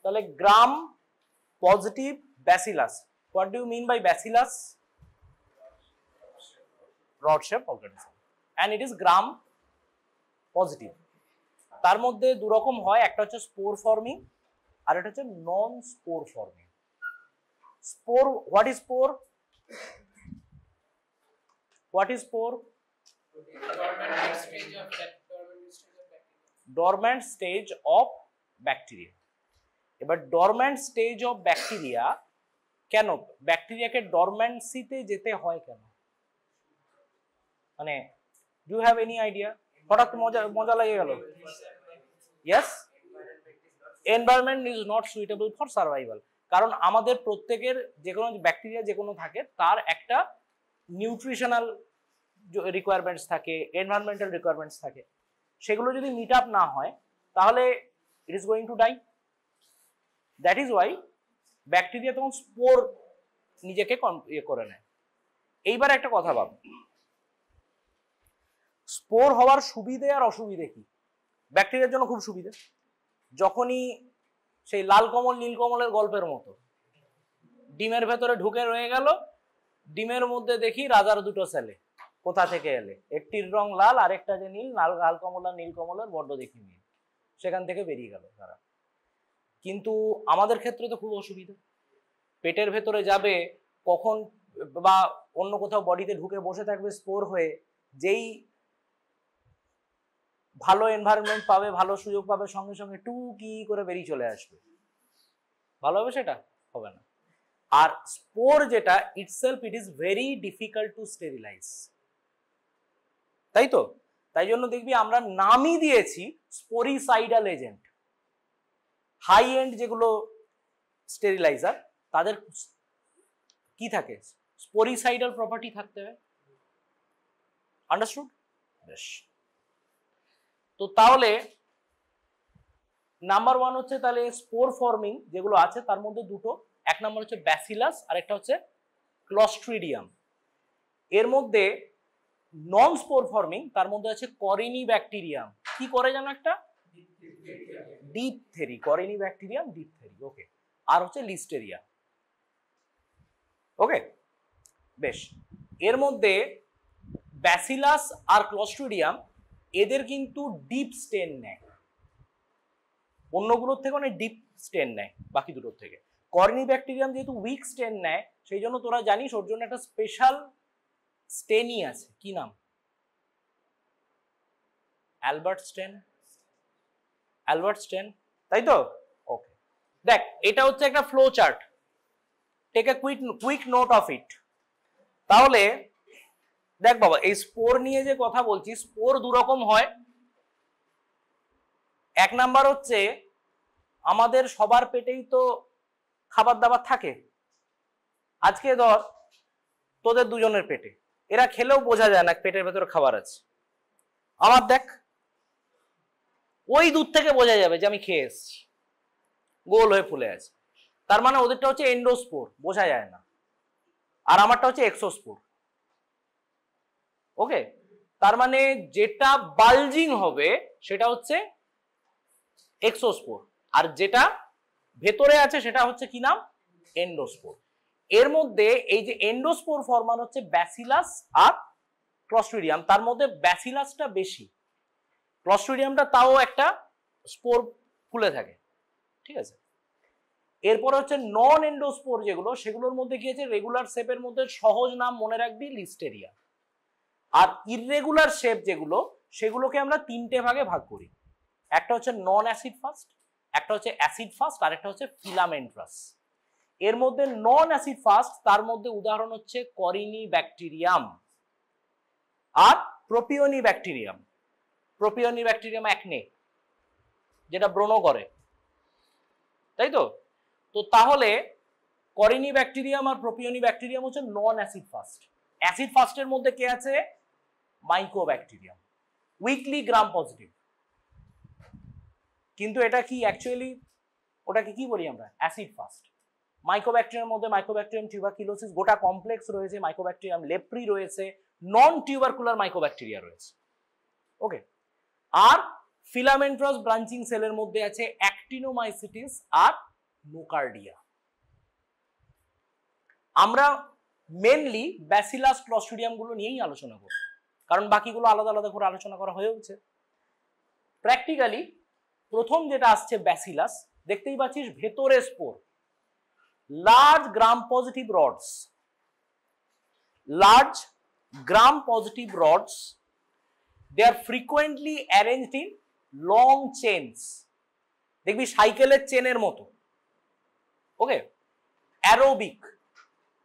তাহলে gram positive bacillus. What do you mean by bacillus? Rod shape organism and it is gram positive. তার মধ্যে দু রকম হয়, একটা হচ্ছে স্পোর ফর্মিং আর একটা হচ্ছে non spore forming. Spore, what is spore? What is spore? Dormant stage of bacteria. এবার ডরম্যান্ট স্টেজ অফ ব্যাকটেরিয়া, কেন ব্যাকটেরিয়াকে ডরম্যান্সিতে যেতে হয় কেন? মানে ডু হ্যাভ এনি আইডিয়া? হঠাৎ মজা লেগে গেল? Yes, environment is not suitable for survival. কারণ আমাদের প্রত্যেকের যে কোনো ব্যাকটেরিয়া যে কোনো থাকে তার একটা নিউট্রিশনাল রিকোয়ারমেন্টস থাকে, এনভায়রনমেন্টাল রিকোয়ারমেন্টস থাকে, সেগুলো যদি মিট আপ না হয় তাহলে it is going to die. That is why bacteria তখন স্পোর নিজেকে করে নেয়। এইবার একটা কথা ভাব, স্পোর হওয়ার সুবিধে আর অসুবিধে কি? ব্যাকটেরিয়ার জন্য খুব সুবিধে, যখনই সেই লাল কমল নীল কমলের গল্পের মতো ডিমের ভেতরে ঢুকে রয়ে গেল, ডিমের মধ্যে দেখি রাজার দুটো ছেলে, কোথা থেকে এলে, একটির রং লাল আর একটা যে নীল, লাল কমল আর নীল কমলের বড্ড দেখি মিল, সেখান থেকে বেরিয়ে গেল তারা। কিন্তু আমাদের ক্ষেত্রে তো খুব অসুবিধা, পেটের ভেতরে যাবে কখন বা অন্য কোথাও বডিতে ঢুকে বসে থাকবে স্পোর হয়ে, যেই ভালো এনভায়রনমেন্ট পাবে, ভালো সুযোগ পাবে, সঙ্গে সঙ্গে টু কি করে বেরিয়ে চলে আসবে। ভালো হবে? সেটা হবে না। আর স্পোর যেটা itself, it is very difficult to sterilize, তাই তো? তাই জন্য দেখবি আমরা নামই দিয়েছি স্পোরিসাইডাল এজেন্ট। হাই এন্ড যেগুলো স্টেরিলাইজার তাদের কি থাকে? স্পোরিসাইডাল প্রপার্টি থাকতে হয়। আন্ডারস্টুড? বেশ, তো তাহলে নাম্বার ওয়ান হচ্ছে তাহলে স্পোর ফর্মিং যেগুলো আছে তার মধ্যে দুটো, এক নম্বর হচ্ছে ব্যাসিলাস আর একটা হচ্ছে ক্লস্ট্রিডিয়াম। এর মধ্যে নন স্পোর ফর্মিং তার মধ্যে আছে করিনি ব্যাকটেরিয়াম। কি করে জানো? একটা ডিপথেরি, করিনি ব্যাকটেরিয়াম ডিপথেরি। ওকে, আর হচ্ছে লিস্টেরিয়া। ওকে, বেশ। এর মধ্যে ব্যাসিলাস আর ক্লস্ট্রিডিয়াম এদের কিন্তু ডিপ স্টেন নেয়, অন্যগুলোর থেকে অনেক ডিপ স্টেন নেয় বাকি দুটোর থেকে। করিনি ব্যাকটেরিয়াম যেহেতু উইক স্টেন নেয়, সেই জন্য তোরা জানিস ওর জন্য একটা স্পেশাল স্টেনই আছে। কি নাম? অ্যালবার্ট স্টেন। অ্যালবার্ট স্টেন, তাই তো? ওকে, দেখ এটা হচ্ছে একটা flow chart, take a quick note of it. তাহলে দেখ বাবা, এই স্পোর নিয়ে যে কথা বলছি, স্পোর দু রকম হয়। এক নাম্বার হচ্ছে আমাদের সবার পেটেই তো খাবার দাবার থাকে। আজকে ধর তোদের দুজনের পেটে, এরা খেলেও বোঝা যায় না পেটের ভেতরে খাবার আছে। আমার দেখ ওই দূর থেকে বোঝা যাবে যে আমি খেয়ে এসেছি, গোল হয়ে ফুলে আছে। তার মানে ওদেরটা হচ্ছে এন্ডোস্পোর, বোঝা যায় না, আর আমারটা হচ্ছে এক্সোস্পোর। ওকে, তার মানে যেটা বালজিং হবে সেটা হচ্ছে এক্সোস্পোর, আর যেটা ভেতরে আছে সেটা হচ্ছে কি নাম? এন্ডোস্পোর। এর মধ্যে এই যে এন্ডোস্পোর ফর্মান হচ্ছে ব্যাসিলাস আর ক্লস্ট্রিডিয়াম, তার মধ্যে ব্যাসিলাসটা বেশি, ক্লস্ট্রিডিয়ামটা তাও একটা স্পোর ফুলে থাকে, ঠিক আছে। এরপর হচ্ছে নন এন্ডোস্পোর যেগুলো, সেগুলোর মধ্যে কি আছে? রেগুলার শেপের মধ্যে সহজ নাম মনে রাখবি, লিস্টেরিয়া। আর ইররেগুলার শেপ যেগুলো, সেগুলোকে আমরা তিনটে ভাগে ভাগ করি। একটা হচ্ছে নন অ্যাসিড ফাস্ট, একটা হচ্ছে অ্যাসিড ফাস্ট, আর একটা হচ্ছে ফিলামেন্টাস। এর মধ্যে নন অ্যাসিড ফাস্ট, তার মধ্যে উদাহরণ হচ্ছে করিনি ব্যাকটেরিয়াম আর প্রোপিওনি ব্যাকটেরিয়াম। প্রোপিওনি ব্যাকটেরিয়াম একনে, যেটা ব্রণ করে, তাই তো? তো তাহলে করিনি ব্যাকটেরিয়াম আর প্রোপিওনি ব্যাকটেরিয়াম হচ্ছে নন অ্যাসিড ফাস্ট। অ্যাসিড ফাস্টের মধ্যে কে আছে? Mycobacterium, weekly gram positive. কিন্তু এটা কি অ্যাকচুয়ালি, ওটাকে কি বলি আমরা? Acid fast. মাইকোব্যাকটেরিয়ামের মধ্যে মাইকোব্যাকটেরিয়াম টিউবারকুলোসিস গোটা কমপ্লেক্স রয়েছে, মাইকোব্যাকটেরিয়াম লেপ্রি রয়েছে, নন টিউবারকুলার মাইকোব্যাকটেরিয়া রয়েছে। ওকে, আর ফিলামেন্টাস ব্রাঞ্চিং সেলের মধ্যে আছে অ্যাক্টিনোমাইসিটিস আর নোকার্ডিয়া। আমরা মেনলি ব্যাসিলাস ক্লস্ট্রিডিয়াম গুলো নিয়েই আলোচনা করব, কারণ বাকিগুলো আলাদা আলাদা করে আলোচনা করা হয়েছে। প্র্যাকটিক্যালি প্রথম যেটা আসছে ব্যাসিলাস, দেখতেই পাচ্ছিস ভেতরে spore, large gram positive roads, large gram positive roads, they are frequently arranged in long chains, দেখবি সাইকেলের চেনের মতো। ওকে, aerobic,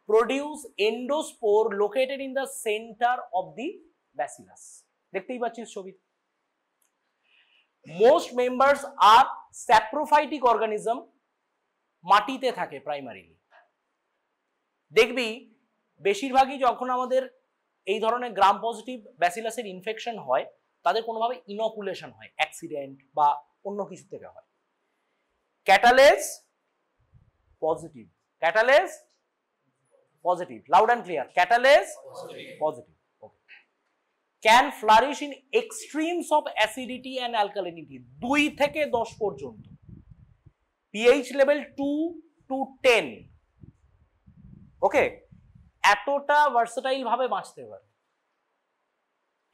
produce endospore located in the center of the bacillus, দেখতেই পাচ্ছিস ছবি। most members are saprophytic organism, মাটিতে থাকে primarily. দেখবি বেশিরভাগই যখন আমাদের এই ধরনের গ্রাম পজিটিভ ব্যাসিলাসের ইনফেকশন হয়, তাদের কোনোভাবে ইনকুলেশন হয়, অ্যাক্সিডেন্ট বা অন্য কিছু থেকে হয়। Catalase positive, catalase positive, loud and clear, catalase positive. Okay, can flourish in extremes of acidity and alkalinity, 2 থেকে 10 পর্যন্ত, পিএইচ লেভেল 2 to 10। ওকে, এতটা ভার্সেটাইল ভাবে বাঁচতে পারে।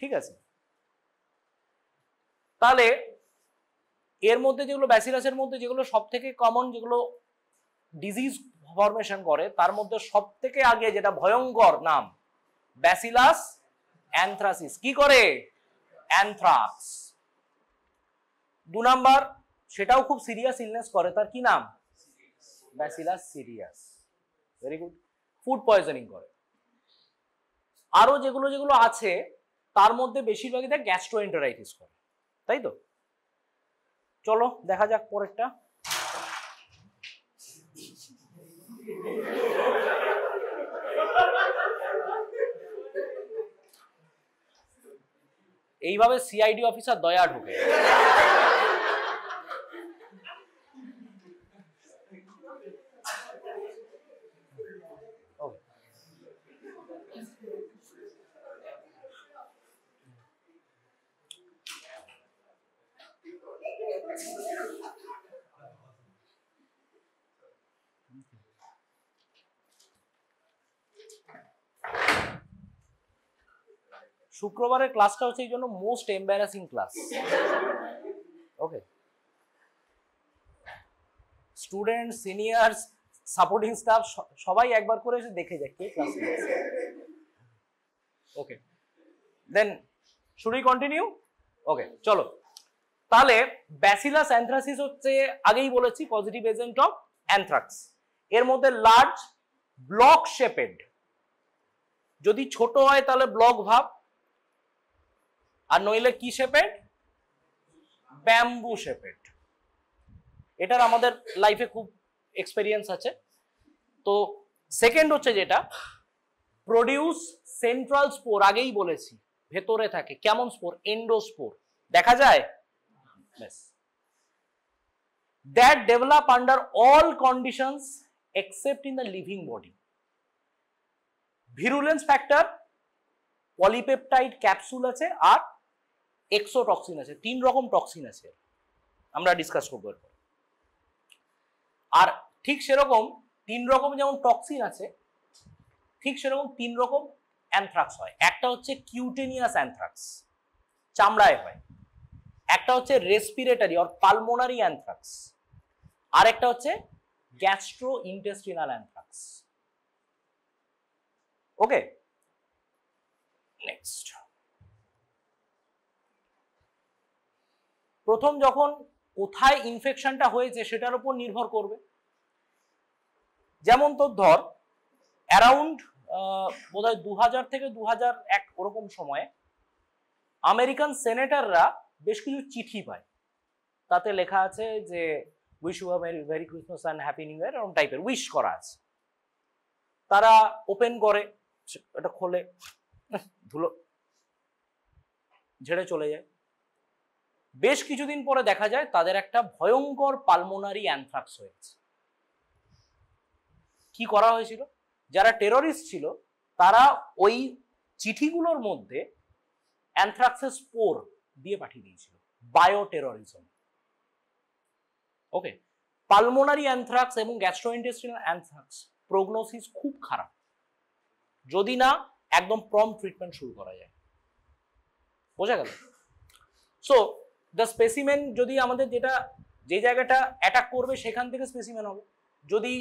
ঠিক আছে, তাহলে এর মধ্যে যেগুলো ব্যাসিলাসের মধ্যে যেগুলো সব থেকে কমন, যেগুলো ডিজিজ ফরমেশন করে, তার মধ্যে সব থেকে আগে যেটা ভয়ঙ্কর নাম ব্যাসিলাস অ্যানথ্রাসিস। কি করে? অ্যানথ্রাক্স। 2 নাম্বার, সেটাও খুব সিরিয়াস ইলনেস করে, তার কি নাম? Bacillus serious. Very good, food poisoning করে। আরো যেগুলো যেগুলো আছে তার মধ্যে বেশিরভাগই দেখ গ্যাস্ট্রোএন্টারাইটিস করে, তাই তো? চলো দেখা যাক পরেরটা। এইভাবে সিআইডি অফিসার দয়া ঢোকে। শুক্রবারের ক্লাসটা হচ্ছে এই জন্য মোস্ট এম্বারাসিং ক্লাস। ওকে, স্টুডেন্ট, সিনিয়র্স, সাপোর্টিং স্টাফ সবাই একবার করে এসে দেখে যায় কে ক্লাস নিচ্ছে। ওকে, দেন শুড উই কন্টিনিউ? ওকে, চলো। তাহলে ব্যাসিলাস অ্যানথ্রাসিস হচ্ছে, আগেই বলেছি, পজিটিভ এজেন্ট অফ অ্যানথ্রাক্স। এর মধ্যে লার্জ ব্লক শেপেড, যদি ছোট হয় তাহলে ব্লক ভাব, আর নইলে কি শেপেড? Bamboo shaped. এটার আমাদের লাইফে খুব এক্সপেরিয়েন্স আছে। তো সেকেন্ড হচ্ছে যেটা প্রডিউস সেন্ট্রাল স্পোর, আগেই বলেছি ভেতরে থাকে। কেমন স্পোর? এন্ডোস্পোর, দেখা যায়। That develop under all conditions except in the living body. Virulence factor, polypeptide capsule আছে, আর এক্সোটক্সিন আছে। 3 রকম টক্সিন আছে, আমরা ডিসকাস করবো এরপর। আর ঠিক সেরকম 3 রকম যেমন টক্সিন আছে, ঠিক সেরকম 3 রকম অ্যানথ্রাক্স হয়। একটা হচ্ছে কিউটেনিয়াস অ্যানথ্রাক্স, চামড়ায় হয়। একটা হচ্ছে রেসপিরেটরি অর পালমোনারি অ্যানথ্রাক্স, আর একটা হচ্ছে গ্যাস্ট্রো ইন্টেস্টিনাল অ্যানথ্রাক্স। ওকে, নেক্সট। প্রথম যখন কোথায় ইনফেকশনটা হয়েছে সেটার উপর নির্ভর করবে। যেমন তোর ধর অ্যারাউন্ড বোধহয় 2000 থেকে 2001 ওরকম সময়ে আমেরিকান সেনেটররা বেশ কিছু চিঠি পায়, তাতে লেখা আছে যে wish you a very Christmas and happy new year, এরকম টাইপের উইশ করা আছে। তারা ওপেন করে, এটা খোলে, ধুলো ঝেড়ে চলে যায়। বেশ কিছুদিন পরে দেখা যায় তাদের একটা ভয়ঙ্কর পালমোনারি অ্যানথ্রাক্স হয়েছে। কি করা হয়েছিল? যারা টেররিস্ট ছিল তারা ওই চিঠিগুলোর মধ্যে অ্যানথ্রাক্সের স্পোর দিয়ে পাঠিয়ে দিয়েছিল। Bioterrorism. Okay, pulmonary anthrax এবং গ্যাস্ট্রোইন্টেস্টিনাল অ্যানথ্রাক্স প্রগনোসিস খুব খারাপ, যদি না একদম প্রম্পট ট্রিটমেন্ট শুরু করা যায়। বোঝা গেল? সো দ্য স্পেসিমেন যদি আমাদের যেটা যে জায়গাটা অ্যাটাক করবে সেখান থেকে স্পেসিমেন হবে। যদি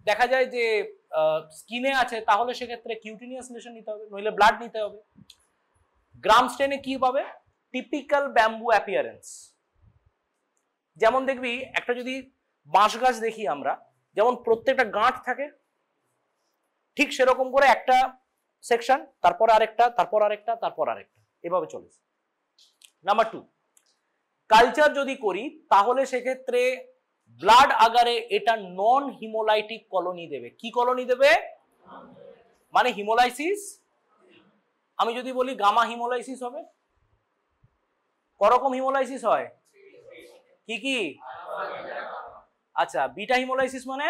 দেখা যায় যে স্কিনে আছে তাহলে সেক্ষেত্রে কিউটিনিয়াস লেশন নিতে হবে, নইলে ব্লাড নিতে হবে। গ্রাম স্টেনে কি পাবে? Typical bamboo appearance. যেমন দেখবি একটা যদি বাঁশ গাছ দেখি আমরা, যেমন প্রত্যেকটা গাঁট থাকে, ঠিক সেরকম করে একটা সেকশন, তারপর আরেকটা, তারপর আরেকটা, তারপর আরেকটা, এভাবে চলেছে। নাম্বার 2, কালচার যদি করি তাহলে সেক্ষেত্রে ব্লাড আগারে এটা নন হিমোলাইটিক কলোনি দেবে। কি কলোনি দেবে? মানে হিমোলাইসিস। আমি যদি বলি গামা হিমোলাইসিস হবে। করকম হিমোলাইসিস হয় কি কি? আচ্ছা, বিটা হিমোলাইসিস মানে?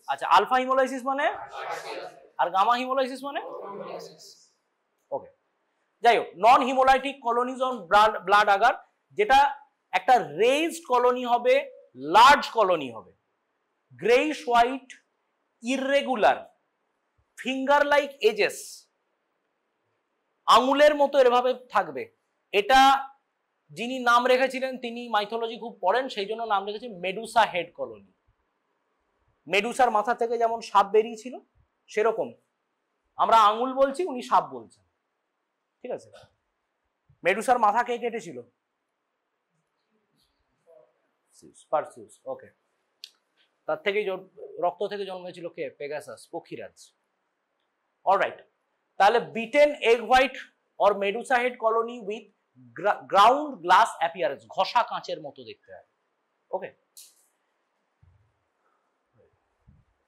আচ্ছা, আলফা হিমোলাইসিস মানে? আর গামা হিমোলাইসিস মানে? ওকে, যাই হোক, non haemolytic colonies on blood agar, যেটা একটা রেইজড কলোনি হবে, লার্জ কলোনি হবে, greyish white, irregular, finger like edges, আঙুলের মতো এভাবে থাকবে। এটা যিনি নাম রেখেছিলেন তিনি মাইথোলজি খুব পড়েন, সেই জন্য নাম রেখেছে মেডুসা হেড কলোনি। মেডুসার মাথা থেকে যেমন সাপ বেরিয়েছিল সেরকম আমরা আঙুল বলছি, উনি সাপ বলছেন। ঠিক আছে? মেডুসার মাথা কে কেটেছিল? পারসিউস। ওকে, তার থেকেই রক্ত থেকে জন্মেছিল কে? পেগাসাস, পক্ষীরাজ। অলরাইট, তাহলে beaten egg white or Medusa head colony with ground glass appearance, ঘষা কাঁচের মতো দেখতে হয়। ওকে,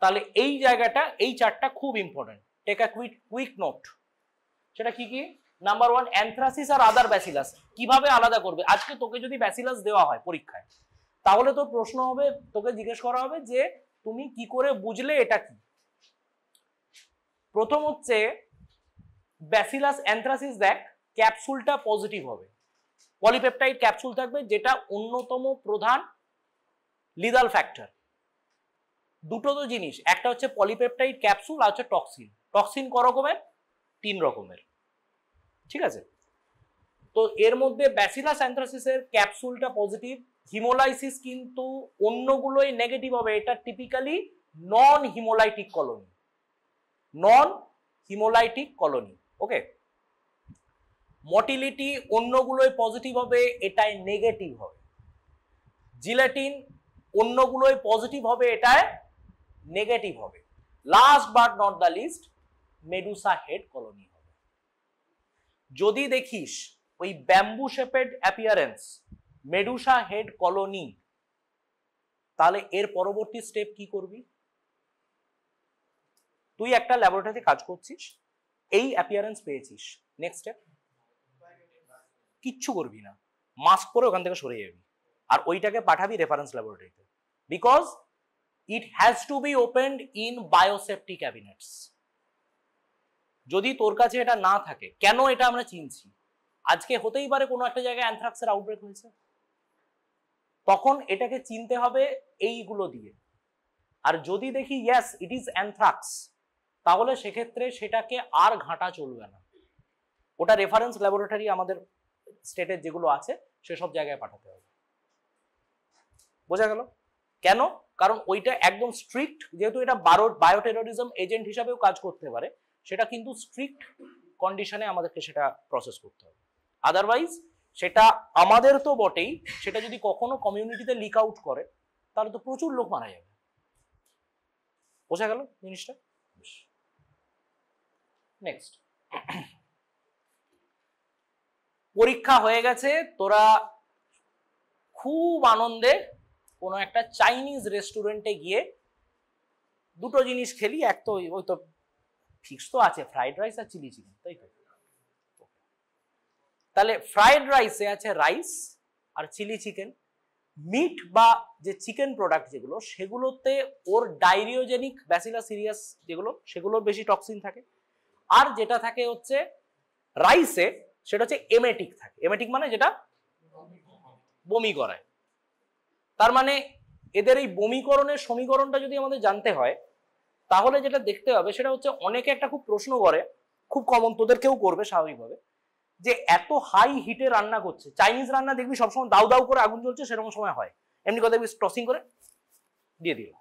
তাহলে এই জায়গাটা, এই চারটা খুব important, take a quick note. সেটা কি কি? নাম্বার 1, অ্যানথ্রাসিস আর আদার ব্যাসিলাস কিভাবে আলাদা করবে। আজকে তোকে যদি ব্যাসিলাস দেওয়া হয় পরীক্ষায়, তাহলে তোর প্রশ্ন হবে, তোকে জিজ্ঞেস করা হবে যে তুমি কি করে বুঝলে এটা কি। প্রথম হচ্ছে ব্যাসিলাস অ্যানথ্রাসিস, দেখ ক্যাপসুলটা পজিটিভ হবে, পলিপেপটাইড ক্যাপসুল থাকবে, যেটা অন্যতম প্রধান লিদাল ফ্যাক্টর। দুটো তো জিনিস, একটা হচ্ছে পলিপেপটাইড ক্যাপসুল আর হচ্ছে টক্সিন। টক্সিন ক রকমের? 3 রকমের। ঠিক আছে? তো এর মধ্যে ব্যাসিলাস অ্যানথ্রাসিসের ক্যাপসুলটা পজিটিভ, হিমোলাইসিস কিন্তু অন্যগুলোই নেগেটিভ হবে। এটা টিপিক্যালি নন হিমোলাইটিক কলোনি, নন হিমোলাইটিক কলোনি। ওকে, মটিলিটি অন্যগুলোই পজিটিভ হবে, এটাই নেগেটিভ হবে। জিলেটিন অন্যগুলোই পজিটিভ হবে, এটাই নেগেটিভ হবে। Last but not the least, Medusa head colony হবে। যদি দেখিস ওই bamboo shaped appearance, Medusa head colony, তাহলে এর পরবর্তী স্টেপ কি করবি? তুই একটা ল্যাবরেটরিতে কাজ করছিস, এই অ্যাপিয়ারেন্স পেয়েছিস, নেক্সট স্টেপ কিচ্ছু করবি না, মাস্ক পরে ওখান থেকে সরে যাবি আর ওইটাকে পাঠাবি রেফারেন্স ল্যাবরেটরিতে, because it has to be opened in biosafety cabinets. যদি তোর কাছে এটা না থাকে, কেন এটা আমরা চিনছি? আজকে হতেই পারে কোনো একটা জায়গায় অ্যানথ্রাক্সের আউটব্রেক হয়েছে, তখন এটাকে চিনতে হবে এইগুলো দিয়ে। আর যদি দেখি ইয়েস ইট ইজ অ্যানথ্রাক্স, তাহলে সেক্ষেত্রে সেটাকে আর ঘাঁটা চলবে না, ওটা রেফারেন্স ল্যাবরেটরি আমাদের স্টেটের যেগুলো আছে সেসব জায়গায় পাঠাতে হবে। বোঝা গেল? কেন? কারণ ওইটা একদম স্ট্রিক্ট, যেহেতু এটা বায়োটেররিজম এজেন্ট হিসাবেও কাজ করতে পারে, সেটা কিন্তু স্ট্রিক্ট কন্ডিশনে আমাদেরকে সেটা প্রসেস করতে হবে। আদারওয়াইজ সেটা আমাদের তো বটেই, সেটা যদি কখনো কমিউনিটিতে লিক আউট করে তাহলে তো প্রচুর লোক মারা যাবে। বোঝা গেল জিনিসটা? নেক্সট, পরীক্ষা হয়ে গেছে, তোরা খুব আনন্দে কোনো একটা চাইনিজ রেস্টুরেন্টে গিয়ে দুটো জিনিস খেলি, এক তো ওই তো ফিক্স তো আছে ফ্রাইড রাইস আর চিলি চিকেন, তাই তো? তাহলে ফ্রাইড রাইসে আছে রাইস আর চিলি চিকেন। মিট বা যে চিকেন প্রোডাক্ট যেগুলো, সেগুলোতে ওর ডায়রিওজেনিক ব্যাসিলাস সিরিয়াস যেগুলো, সেগুলোর বেশি টক্সিন থাকে। আর যেটা থাকে হচ্ছে রাইসে, সেটা হচ্ছে এমেটিক থাকে। এমেটিক মানে যেটা বমি করায়। তার মানে এদের এই বমিকরণের সমীকরণটা যদি আমাদের জানতে হয় তাহলে যেটা দেখতে হবে সেটা হচ্ছে, অনেকে একটা খুব প্রশ্ন করে, খুব কমন, তোদের কেউ করবে স্বাভাবিকভাবে, যে এত হাই হিটে রান্না করছে, চাইনিজ রান্না দেখবি সবসময় দাউ দাউ করে আগুন জ্বলছে, সেরকম সময় হয়, এমনি কথা দেখবি টসিং করে দিয়ে দিল।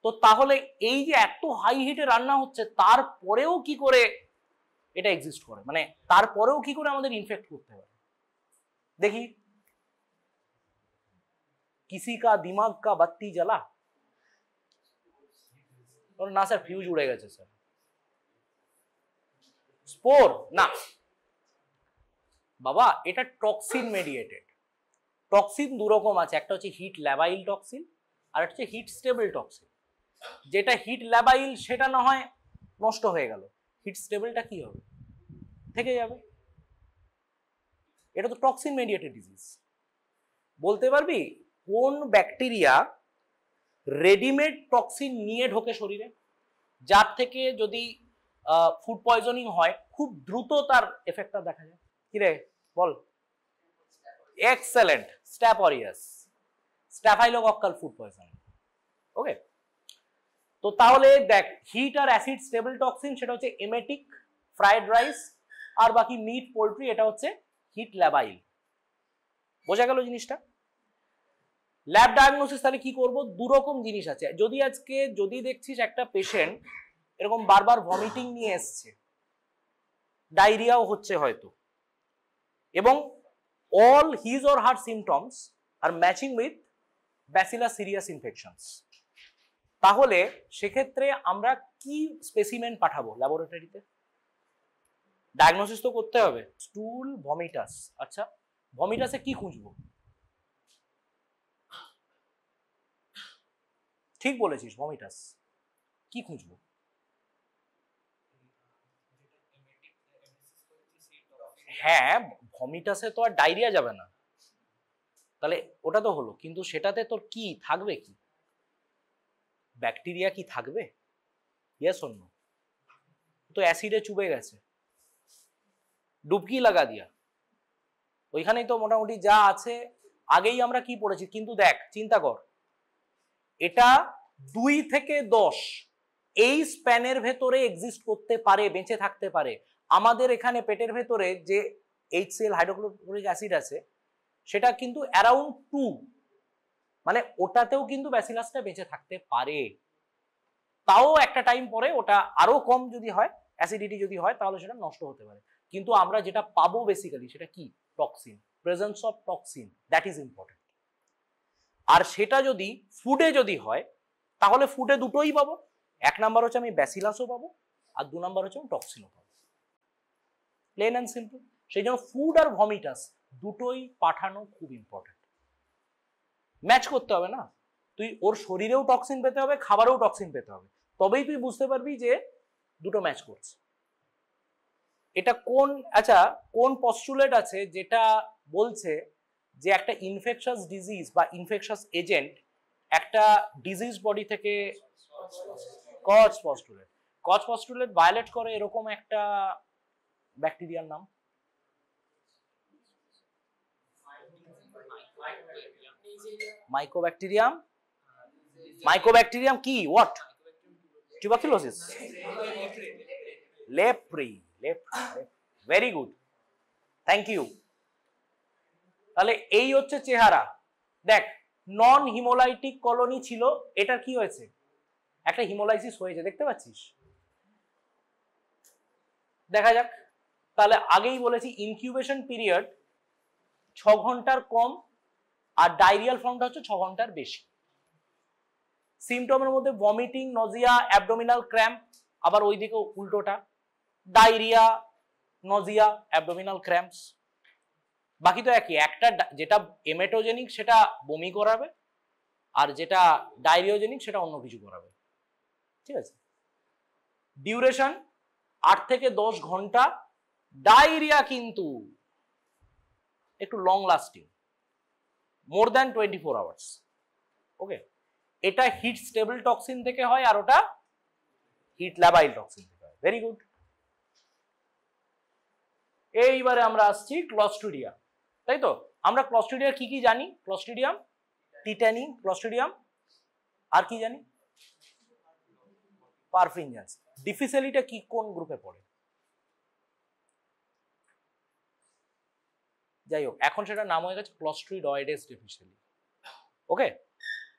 তো তাহলে এই যে এত হাই হিটে রান্না হচ্ছে তারপরেও কি করে এটা এক্সিস্ট করে, মানে তারপরেও কি করে আমাদের ইনফেক্ট করতে পারে? দেখি, কিসি কা দিমাগ কা বাত্তি জ্বালা? না স্যার, ফিউজ উড়ে গেছে স্যার। স্পোর না বাবা, এটা টক্সিন মেডিয়েটেড। টক্সিন দু রকম আছে, একটা হচ্ছে হিট ল্যাবাইল টক্সিন আর একটা হচ্ছে হিট স্টেবল টক্সিন। যেটা হিট ল্যাবাইল সেটা না হয় নষ্ট হয়ে গেল, হিট স্টেবলটা কি হবে? থেকে যাবে। এটা তো টক্সিন মেডিয়েটেড ডিজিজ। বলতে পারবি কোন ব্যাকটেরিয়া রেডিমেড টক্সিন নিয়ে ঢোকে শরীরে, যার থেকে যদি ফুড পয়জনিং হয় খুব দ্রুত তার এফেক্টটা দেখা যায়? কি রে বল? Excellent, staph aureus, staphylococcal food poisoning. Okay, তো তাহলে দেখ, হিট আর অ্যাসিড স্টেবল টক্সিন সেটা হচ্ছে এমেটিক, ফ্রাইড রাইস, আর বাকি মিট, পোল্ট্রি এটা হচ্ছে হিট ল্যাবাইল। বোঝা গেল জিনিসটা? ল্যাব ডায়াগনোসিস তাহলে কি করব? দু রকম জিনিস আছে। যদি দেখছিস একটা পেশেন্ট এরকম বারবার ভমিটিং নিয়ে এসছে, ডায়রিয়াও হচ্ছে হয়তো, এবং all his or her symptoms are matching with Bacillus cereus infections, তাহলে সেক্ষেত্রে আমরা কি স্পেসিমেন পাঠাবো ল্যাবরেটরিতে? ডায়াগনোসিস তো করতে হবে। স্টুল, ভমিটাস। আচ্ছা, ভমিটাসে কি খুঁজবো? ঠিক বলেছিস, ভমিটাস কি খুঁজবো? হ্যাঁ, ভমিটাসে তো আর ডায়রিয়া যাবে না, তাহলে ওটা তো হলো, কিন্তু সেটাতে তোর কি থাকবে? কি ব্যাকটেরিয়া কি থাকবে? Yes or no? তো অ্যাসিডে চুবে গেছে, ডুবকি লাগা দিয়া, ওইখানেই তো মোটামুটি যা আছে। আগেই আমরা কি পড়েছি, কিন্তু দেখ, চিন্তা কর, এটা 2 থেকে 10 এই স্প্যানের ভেতরে এক্সিস্ট করতে পারে, বেঁচে থাকতে পারে। আমাদের এখানে পেটের ভেতরে যে HCl হাইড্রোক্লোরিক অ্যাসিড আছে সেটা কিন্তু অ্যারাউন্ড 2, মানে ওটাতেও কিন্তু ব্যাসিলাসটা বেঁচে থাকতে পারে। তাও একটা টাইম পরে ওটা আরো কম যদি হয়, অ্যাসিডিটি যদি হয়, তাহলে সেটা নষ্ট হতে পারে। কিন্তু আমরা যেটা পাবো বেসিক্যালি সেটা কি? Toxin, presence of toxin, that is important. আর সেটা যদি ফুডে যদি হয় তাহলে ফুডে দুটোই পাবো। এক নাম্বার হচ্ছে আমি ব্যাসিলাসও পাবো, আর 2 নাম্বার হচ্ছে আমি টক্সিনও পাবো। Plain and simple. সেই জন্য ফুড আর ভমিটাস দুটোই পাঠানো খুব ইম্পর্টেন্ট। ম্যাচ করতে হবে না, তুই ওর শরীরেও টক্সিন পেতে হবে, খাবারেও টক্সিন পেতে হবে, তবেই তুই বুঝতে পারবি যে দুটো ম্যাচ করছে। এটা কোন, আচ্ছা, কোন পস্টুলেট আছে যেটা বলছে যে একটা ইনফেকশাস ডিজিজ বা ইনফেকশাস এজেন্ট একটা ডিজিজ বডি থেকে, Koch postulate, Koch postulate violate করে এরকম একটা ব্যাকটেরিয়ার নাম? মাইকোব্যাকটেরিয়াম। মাইকোব্যাকটেরিয়াম কি? What? Tuberculosis? Leprae. Very good, thank you. তাহলে এই হচ্ছে চেহারা। দেখ, নন হিমোলাইটিক কলোনি ছিল, এটার কি হয়েছে? একটা হিমোলাইসিস হয়েছে, দেখতে পাচ্ছিস? দেখা যাক। তাহলে আগেই বলেছি ইনকিউবেশন পিরিয়ড 6 ঘন্টার কম, আর ডায়রিয়াল ফর্মটা হচ্ছে 6 ঘন্টার বেশি। সিমটমের মধ্যে ভমিটিং, নজিয়া, অ্যাবডোমিনাল ক্র্যাম্প, আবার ওইদিকে উল্টোটা, ডায়রিয়া, নজিয়া, অ্যাবডোমিনাল ক্র্যাম্পস। বাকি তো একই, একটা যেটা এমেটোজেনিক সেটা বমি করাবে, আর যেটা ডায়রিওজেনিক সেটা অন্য কিছু করাবে। ঠিক আছে? ডিউরেশন 8 থেকে 10 ঘন্টা। ডায়রিয়া কিন্তু একটু long lasting, more than 24 hours. Okay, এটা হিট স্টেবল টক্সিন থেকে হয়, আর ওটা হিট ল্যাবাইল টক্সিন থেকে হয়। Very good. এইবারে আমরা আসছি ক্লস্ট্রিডিয়া, তাই তো? আমরা ক্লস্ট্রিডিয়া কি কি জানি? ক্লস্ট্রিডিয়াম টিটানি, ক্লস্ট্রিডিয়াম, আর কি জানি পারফিনজেন্স। ডিফিসেলিটা কি কোন গ্রুপে পড়ে? যাই হোক, এখন সেটা নাম হয়ে গেছে ক্লস্ট্রিডয়েডেস ডিফিসেলি। ওকে,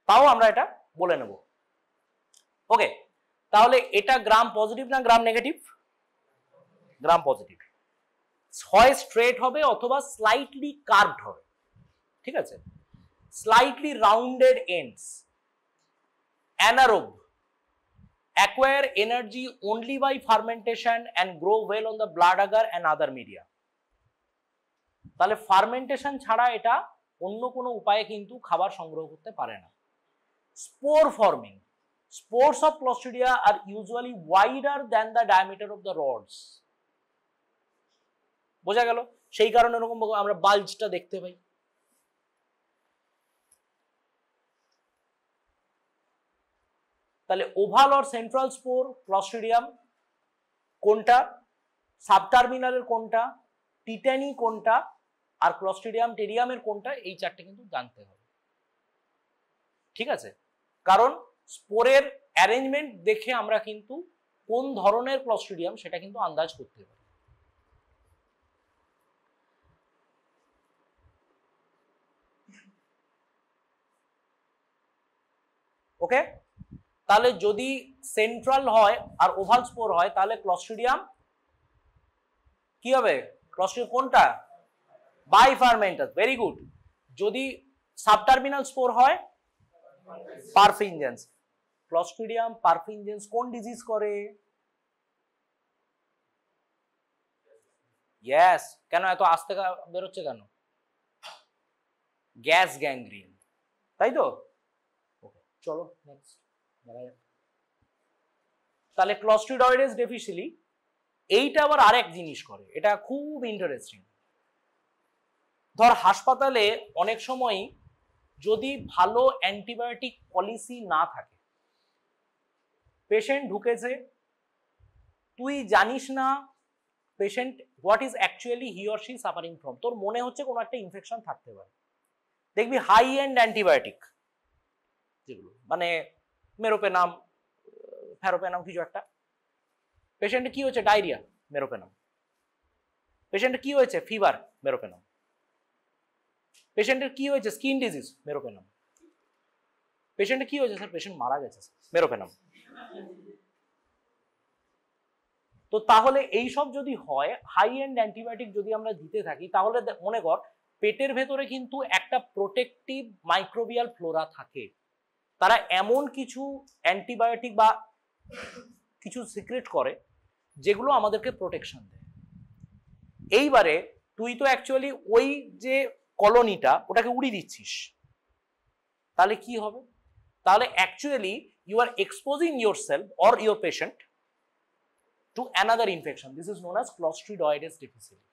তাও আমরা এটা বলে নেব। ওকে, তাহলে এটা গ্রাম পজিটিভ না গ্রাম নেগেটিভ? Gram positive. হয় স্ট্রেট হবে অথবা স্লাইটলি কার্ভড হবে, ঠিক আছে? Slightly rounded ends, anaerobe, acquire energy only by fermentation and grow well on the blood agar and other media। তাহলে ফার্মেন্টেশন ছাড়া এটা অন্য কোনো উপায়ে কিন্তু খাবার সংগ্রহ করতে পারে না। Spore forming, spores of Clostridia are usually wider than the diameter of the rods। বোঝা গেল? সেই কারণে এরকম আমরা বাল্জটা দেখতে পাই। তাহলে oval or central spore Clostridium কোনটা, সাবটার্মিনালের কোনটা, টিটানি কোনটা, আর ক্লস্ট্রিডিয়াম টেরিয়ামের কোনটা, এই চারটে কিন্তু জানতে হবে, ঠিক আছে? কারণ স্পোরের অ্যারেঞ্জমেন্ট দেখে আমরা কিন্তু কোন ধরনের ক্লস্ট্রিডিয়াম সেটা কিন্তু আন্দাজ করতে পারি। ওকে, তাহলে যদি সেন্ট্রাল হয় আর ওভাল স্পোর হয় তাহলে ক্লস্ট্রিডিয়াম কি হবে? ক্লস্ট্রিডিয়াম কোনটা? বাইফার্মেন্টাস, ভেরি গুড। যদি সাবটার্মিনাল স্পোর হয় পারফিনজেন্স। ক্লস্ট্রিডিয়াম পারফিনজেন্স কোন ডিজিজ করে? ইয়েস। কেন এত আস্তে বেরোচ্ছে কেন? গ্যাস গ্যাংগ্রিন, তাই তো? ওকে, চলো নেক্সট। তাহলে ক্লস্ট্রিডয়েডেস ডিফিসিলি এইটা আবার আরেক জিনিস করে, এটা খুব ইন্টারেস্টিং। ধর হাসপাতালে অনেক সময় যদি ভালো অ্যান্টিবায়োটিক পলিসি না থাকে, পেশেন্ট ঢুকেছে, তুই জানিস না patient what is actually he or she suffering from, তোর মনে হচ্ছে কোনো একটা ইনফেকশন থাকতে পারে। দেখবি হাই এন্ড অ্যান্টিবায়োটিক যেগুলো মানে মেরোপেনাম, ফ্যারোপেনাম কিছু একটা, পেশেন্টের কি হচ্ছে? Diarrhoea, meropenem. পেশেন্টের কি হয়েছে? Fever, meropenem. পেশেন্টের কি হয়েছে? Skin disease, meropenem. পেশেন্টের কি হয়েছে? স্যার পেশেন্ট মারা গেছে, মেরোপেনাম। তো তাহলে এই সব যদি হয়, হাই এন্ড অ্যান্টিবায়োটিক যদি আমরা দিতে থাকি, তাহলে মনে কর পেটের ভেতরে কিন্তু একটা প্রোটেক্টিভ মাইক্রোবিয়াল ফ্লোরা থাকে, তারা এমন কিছু অ্যান্টিবায়োটিক বা কিছু সিক্রেট করে যেগুলো আমাদেরকে প্রোটেকশন দেয়। এইবারে তুই তো অ্যাকচুয়ালি ওই যে কলোনিটা ওটাকে উড়িয়ে দিচ্ছিস, তাহলে কি হবে? তাহলে actually you are exposing yourself or your patient to another infection. This is known as Clostridioides difficile.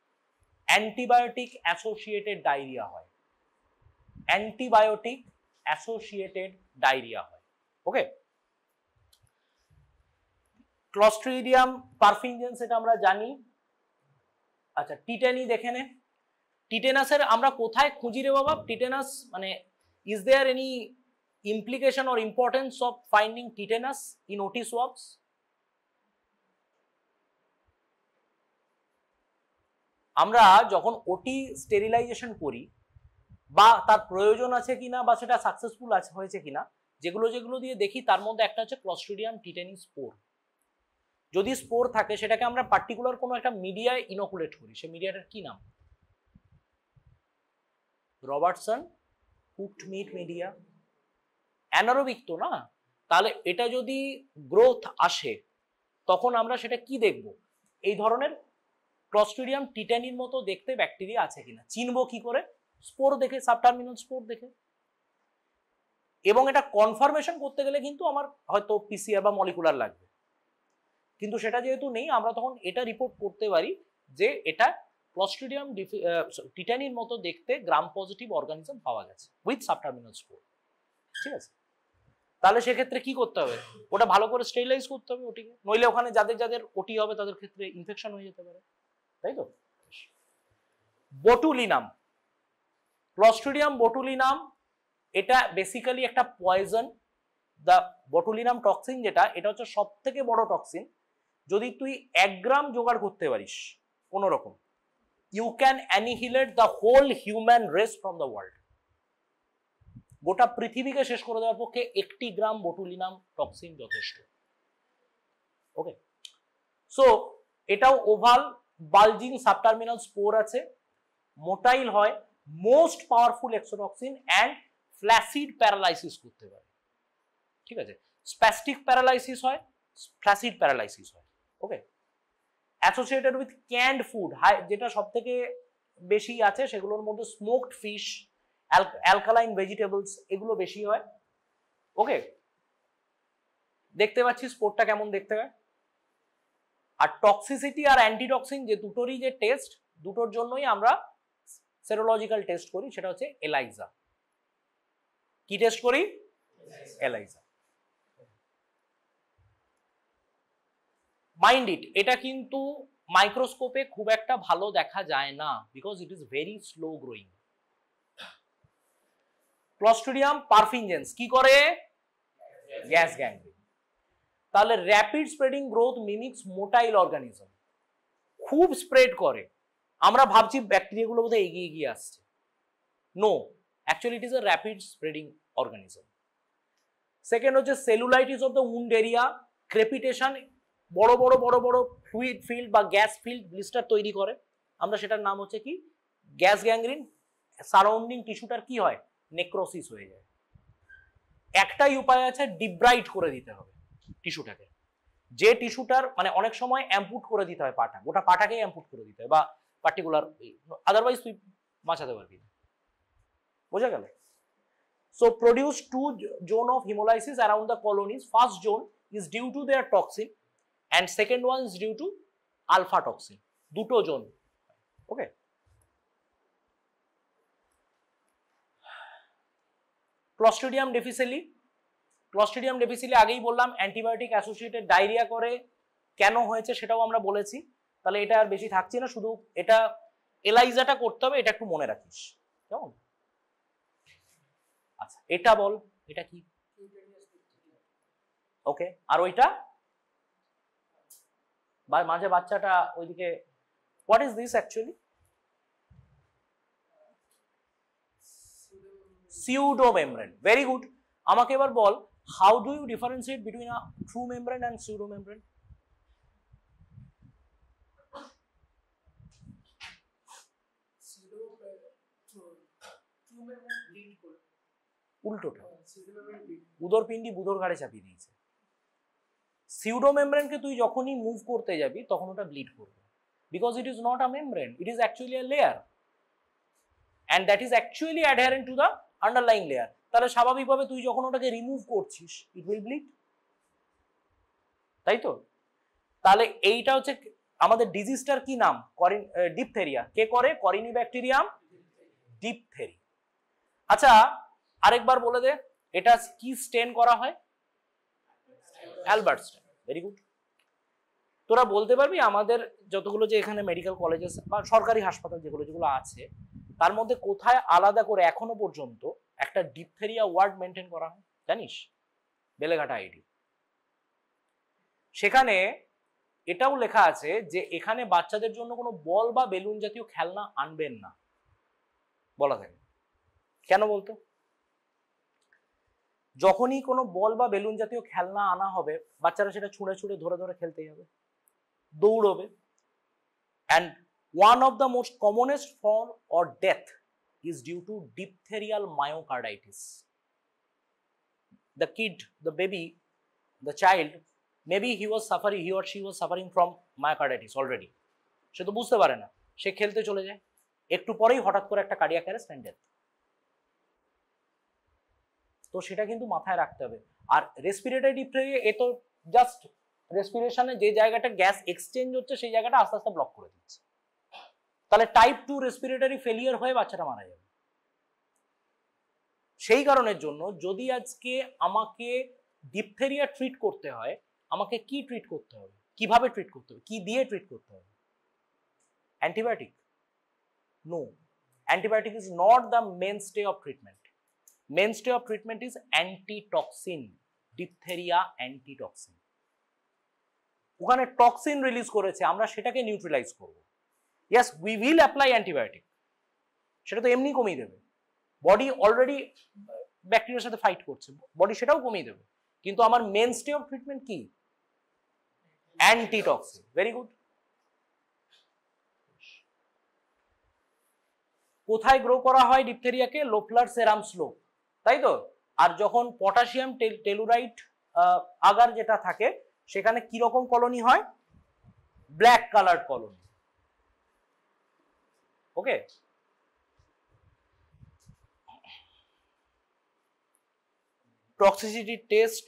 Antibiotic associated diarrhea হয়, অ্যান্টিবায়োটিক অ্যাসোসিয়েটেড ডায়রিয়া হয়। ওকে, ক্লস্ট্রিডিয়াম পারফিনজেন্স এটা আমরা জানি। আচ্ছা, টিটানি দেখে নে। টিটেনাসের আমরা কোথায় খুঁজি রে বাবা? টিটেনাস মানে is there any implication or importance of finding tetanus in OT swabs? আমরা যখন ওটি স্টেরিলাইজেশন করি বা তার প্রয়োজন আছে কিনা বা সেটা সাকসেসফুল আছে হয়েছে কিনা, যেগুলো যেগুলো দিয়ে দেখি তার মধ্যে একটা হচ্ছে ক্লস্ট্রিডিয়াম টিটানি স্পোর। যদি স্পোর থাকে সেটাকে আমরা পার্টিকুলার কোনো একটা মিডিয়ায় ইনোকুলেট করি। সেই মিডিয়াটার কি নাম? Robertson cooked meat media. Anaerobic তো না? তাহলে এটা যদি গ্রোথ আসে তখন আমরা সেটা কি দেখব? এই ধরনের ক্লস্ট্রিডিয়াম টিটানির মতো দেখতে ব্যাকটেরিয়া আছে কিনা চিনবো কি করে? স্পোর দেখে, সাবটার্মিনাল স্পোর দেখে। এবং এটা কনফার্মেশন করতে গেলে কিন্তু আমার হয়তো পিসিআর বা মলিকুলার লাগবে, কিন্তু সেটা যেহেতু নেই, আমরা তখন এটা রিপোর্ট করতে পারি যে এটা ক্লস্ট্রিডিয়াম টিটানির মতো দেখতে গ্রাম পজিটিভ অর্গানিজম পাওয়া গেছে উইথ সাবটার্মিনাল স্পোর। ঠিক আছে, তাহলে সেক্ষেত্রে কি করতে হবে? ওটা ভালো করে স্টেরিলাইজ করতে হবে ওটিকে, নইলে ওখানে যাদের যাদের ওটি হবে তাদের ক্ষেত্রে ইনফেকশন হয়ে যেতে পারে, তাই তো? বটুলিনাম, ক্লস্ট্রিডিয়াম বটুলিনাম এটা বেসিক্যালি একটা পয়জন। দ্য বটুলিনাম টক্সিন যেটা, এটা হচ্ছে সব থেকে বড় টক্সিন। যদি তুই 1 গ্রাম জোগাড় করতে পারিস কোন রকম, you can annihilate the whole human race from the world. গোটা পৃথিবীকে শেষ করে দেওয়ার পক্ষে 1 গ্রাম বটুলিনাম টক্সিন যথেষ্ট। ওকে, সো এটাও ওভাল বালজিং সাবটার্মিনাল স্পোর আছে, মোটাইল হয়, most powerful exotoxin and flaccid paralysis করতে পারে। ঠিক আছে, স্প্যাস্টিক প্যারালাইসিস হয়, ফ্ল্যাসিড প্যারালাইসিস হয়। Okay, associated with canned food, যেটা সব থেকে বেশি আছে সেগুলোর মধ্যে স্মোকড ফিশ, অ্যালকালাইন ভেজিটেবলস, এগুলো বেশি হয়। ওকে, দেখতে পাচ্ছি স্পোর্টটা কেমন দেখতে হয়। আর টক্সিসিটি আর অ্যান্টিটক্সিন যে দুটোরই যে টেস্ট, দুটোর জন্যই আমরা সেরোলজিক্যাল টেস্ট করি, সেটা হচ্ছে এলাইজা। কি টেস্ট করি? এলাইজা। মাইন্ড ইট, এটা কিন্তু মাইক্রোস্কোপে খুব একটা ভালো দেখা যায় না, because it is very slow growing. Clostridium perfringens কি করে? Gas gangrene. তাহলে rapid spreading growth mimics motile organism, খুব স্প্রেড করে। আমরা ভাবছি ব্যাকটেরিয়াগুলো বোধহয় এগিয়ে এগিয়ে আসছে। No, actually it is a rapid spreading organism. Second হচ্ছে cellulitis of the wound area, crepitation, বড় বড় বড় বড় ফ্লুইড ফিল্ড বা গ্যাস ফিল্ড ব্লিস্টার তৈরি করে। আমরা সেটার নাম হচ্ছে কি? Gas gangrene. সারাউন্ডিং টিস্যুটার কি হয়? নেক্রোসিস হয়ে যায়। একটাই উপায় আছে, ডিব্রাইট করে দিতে হবে টিস্যুটাকে। যে টিস্যুটার মানে অনেক সময় অ্যাম্পুট করে দিতে হয় পাটা, গোটা পাটাকেই অ্যাম্পুট করে দিতে হয়, বা পার্টিকুলার, আদারওয়াইজ তুই বাঁচাতে পারবি না। বোঝা গেল? So produce 2 zone of hemolysis around the colonies. First zone is due to their toxin and second one is due to alpha toxin. দুটো জোন। ওকে, ক্লস্ট্রিডিয়াম ডিফিসিলি। ক্লস্ট্রিডিয়াম ডিফিসিলি আগেই বললাম অ্যান্টিবায়োটিক অ্যাসোসিয়েটেড ডায়রিয়া করে। কেন হয়েছে সেটাও আমরা বলেছি। তাহলে এটা আর বেশি থাকছে না, শুধু এটা এলাইজাটা করতে হবে, এটা একটু মনে রাখিস কেমন। আচ্ছা, এটা বল, এটা কি? ওকে, আর ওইটা মাঝে বাচ্চাটা ওইদিকে, what is this actually? Pseudo membrane. Very good. আমাকে এবার বল, how do you differentiate between a true membrane and pseudo membrane? উল্টোটা, উদরপিণ্ডি বুদর ঘাড়ে চাপিয়ে দিয়েছে। সিউডো মেমব্রেনকে তুই যখনই মুভ করতে যাবি তখন ওটা ব্লিড করবে, because it is not a membrane, it is actually a layer and that is actually adherent to the underlying layer. তাহলে স্বাভাবিকভাবে তুই যখন ওটাকে রিমুভ করছিস ইট উইল ব্লিড, তাই তো? তাহলে এইটা হচ্ছে আমাদের ডিজিজটার কি নাম? ডিপথেরিয়া। কে করে? Corynebacterium diphtheriae. আচ্ছা, আরেকবার বলে দে, এটা কি স্টেন করা হয়? Albert stain. Very good. তোরা বলতে পারবি আমাদের যতগুলো যে এখানে মেডিকেল কলেজেস বা সরকারি হাসপাতাল যেগুলো আছে তার মধ্যে কোথায় আলাদা করে এখনো পর্যন্ত একটা ডিপথেরিয়া ওয়ার্ড মেনটেন করা হয় জানিস? বেলেঘাটা আইডি। সেখানে এটাও লেখা আছে যে এখানে বাচ্চাদের জন্য কোনো বল বা বেলুন জাতীয় খেলনা আনবেন না, বলা থাকে। কেন বলতো? যখনই কোনো বল বা বেলুন জাতীয় খেলনা আনা হবে বাচ্চারা সেটা ছুঁড়ে ছুঁড়ে ধরে ধরে খেলতে যাবে, দৌড়বে। and one of the most commonest form or death is due to diphtherial myocarditis. The kid, the baby, the child, maybe he or she was suffering from myocarditis already. সে তো বুঝতে পারে না, সে খেলতে চলে যায়, একটু পরেই হঠাৎ করে একটা কার্ডিয়াক অ্যারেস্ট এন্ড ডেথ। তো সেটা কিন্তু মাথায় রাখতে হবে। আর রেসপিরেটরি ডিপথেরিয়া, এ তো জাস্ট রেসপিরেশনে যে জায়গাটা গ্যাস এক্সচেঞ্জ হচ্ছে সেই জায়গাটা আস্তে আস্তে ব্লক করে দিচ্ছে। তাহলে টাইপ 2 রেসপিরেটরি ফেলিয়ার হয়ে বাচ্চাটা মারা যাবে। সেই কারণের জন্য যদি আজকে আমাকে ডিপথেরিয়া ট্রিট করতে হয়, আমাকে কি ট্রিট করতে হবে, কিভাবে ট্রিট করতে হবে, কি দিয়ে ট্রিট করতে হবে? Antibiotic? No, antibiotic is not the mainstay of treatment. mainstay of treatment is antitoxin, diphtheria antitoxin. ওখানে টক্সিন রিলিজ করেছে, আমরা সেটাকে নিউট্রালাইজ করব। Yes, we will apply antibiotic, সেটা তো এমনি কমিয়ে দেবে, বডি অলরেডি ব্যাকটেরিয়ার সাথে ফাইট করছে, বডি সেটাও কমিয়ে দেবে, কিন্তু আমার মেনস্টে অফ ট্রিটমেন্ট কি? অ্যান্টিটক্সিন। Very good. কোথায় গ্রো করা হয় ডিপথেরিয়াকে? লোফলার সেরাম স্লোপ, তাই তো? আর যখন পটাশিয়াম টেলুরাইট আগার যেটা থাকে সেখানে কি রকম কলোনি হয়? Black colour colony. Okay, toxicity test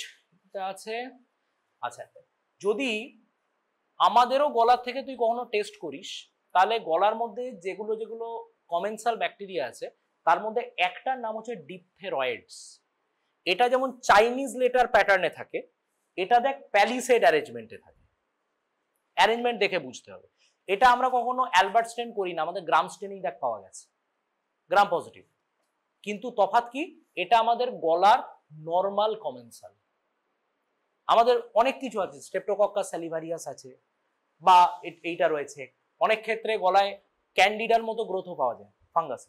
আছে। আচ্ছা, যদি আমাদেরও গলার থেকে তুই কখনো টেস্ট করিস, তাহলে গলার মধ্যে যেগুলো যেগুলো কমেন্সাল ব্যাকটেরিয়া আছে তার মধ্যে একটার নাম হচ্ছে ডিপথেরয়েডস। এটা যেমন চাইনিজ লেটার প্যাটার্নে থাকে, এটা দেখ প্যালিসেড অ্যারেঞ্জমেন্টে থাকে। অ্যারেঞ্জমেন্ট দেখে বুঝতে হবে। এটা আমরা কখনো অ্যালবার্ট স্টেন করি না, আমাদের গ্রাম স্টেনিং দেখ পাওয়া গেছে, গ্রাম পজিটিভ। কিন্তু তফাৎ কি? এটা আমাদের গলার নর্মাল কমেন্সাল। আমাদের অনেক কিছু আছে, স্ট্রেপ্টোকক্কাস স্যালিভারিয়াস আছে, বা এইটা রয়েছে। অনেক ক্ষেত্রে গলায় ক্যান্ডিডার মতো গ্রোথও পাওয়া যায় ফাঙ্গাস,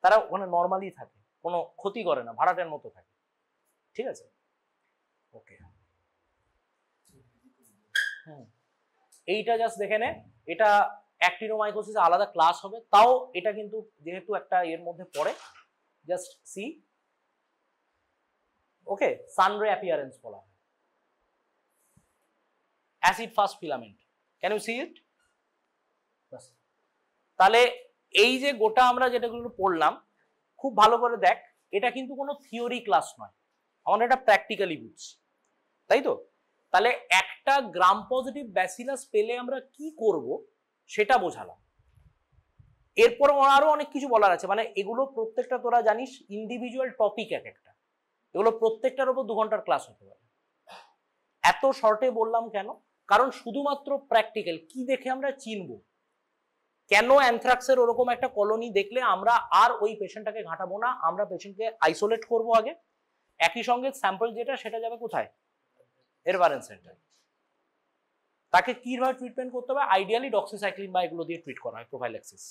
তারা ওখানে নর্মালি থাকে, কোনো ক্ষতি করে না, ভাড়াটের মতো থাকে। ঠিক আছে, ওকে। এইটা জাস্ট দেখে নে, এটা অ্যাক্টিনোমাইকোসিস আলাদা ক্লাস হবে, তাও এটা কিন্তু যেহেতু একটা এর মধ্যে পড়ে, just see. Okay, sunray appearance বলা হয়। Acid fast filament, can you see it? তাহলে এই যে গোটা আমরা যেটাগুলো পড়লাম, খুব ভালো করে দেখ, এটা কিন্তু কোনো থিওরি ক্লাস নয়, আমরা এটা প্র্যাকটিক্যালি বুঝছি, তাই তো? তাহলে একটা গ্রাম পজিটিভ ব্যাসিলাস পেলে আমরা কি করব সেটা বোঝালাম। এরপর আরো অনেক কিছু বলার আছে, মানে এগুলো প্রত্যেকটা তোরা জানিস ইন্ডিভিজুয়াল টপিক, এক একটা, এগুলো প্রত্যেকটার উপর 2 ঘন্টার ক্লাস হতে পারে। এত শর্টে বললাম কেন? কারণ শুধুমাত্র প্র্যাকটিক্যাল কি দেখে আমরা চিনবো কেন অ্যানথ্রাক্সের ওরকম একটা কলোনি দেখলে আমরা আর ওই পেশেন্টটাকে ঘাটাবো না, আমরা পেশেন্টকে আইসোলেট করব আগে, একই সঙ্গে স্যাম্পল যেটা সেটা যাবে কোথায়? এরভারেন্স সেন্টার। তাকে কিভাবে ট্রিটমেন্ট করতে হবে? আইডিয়ালি ডক্সিসাইক্লিন বা এগুলো দিয়ে ট্রিট করা হয়, প্রোফাইল্যাক্সিস।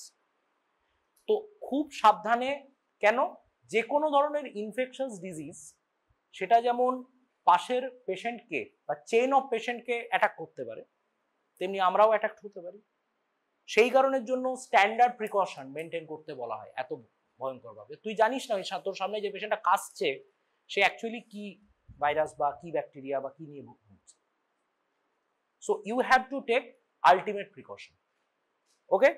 তো খুব সাবধানে, কেন? যে কোনো ধরনের ইনফেকশাস ডিজিজ, সেটা যেমন পাশের পেশেন্টকে বা চেইন অফ পেশেন্টকে অ্যাটাক করতে পারে, তেমনি আমরাও অ্যাটাক হতে পারি। সেই কারণের জন্য স্ট্যান্ডার্ড প্রিকশন মেনটেন করতে বলা হয় এত ভয়ঙ্কর ভাবে। তুই জানিস না তোর সামনে যে পেশেন্টটা কাশছে সে অ্যাকচুয়ালি কি ভাইরাস বা কি ব্যাকটেরিয়া বা কি নিয়ে ভুগছে। So you have to take ultimate precaution. Okay.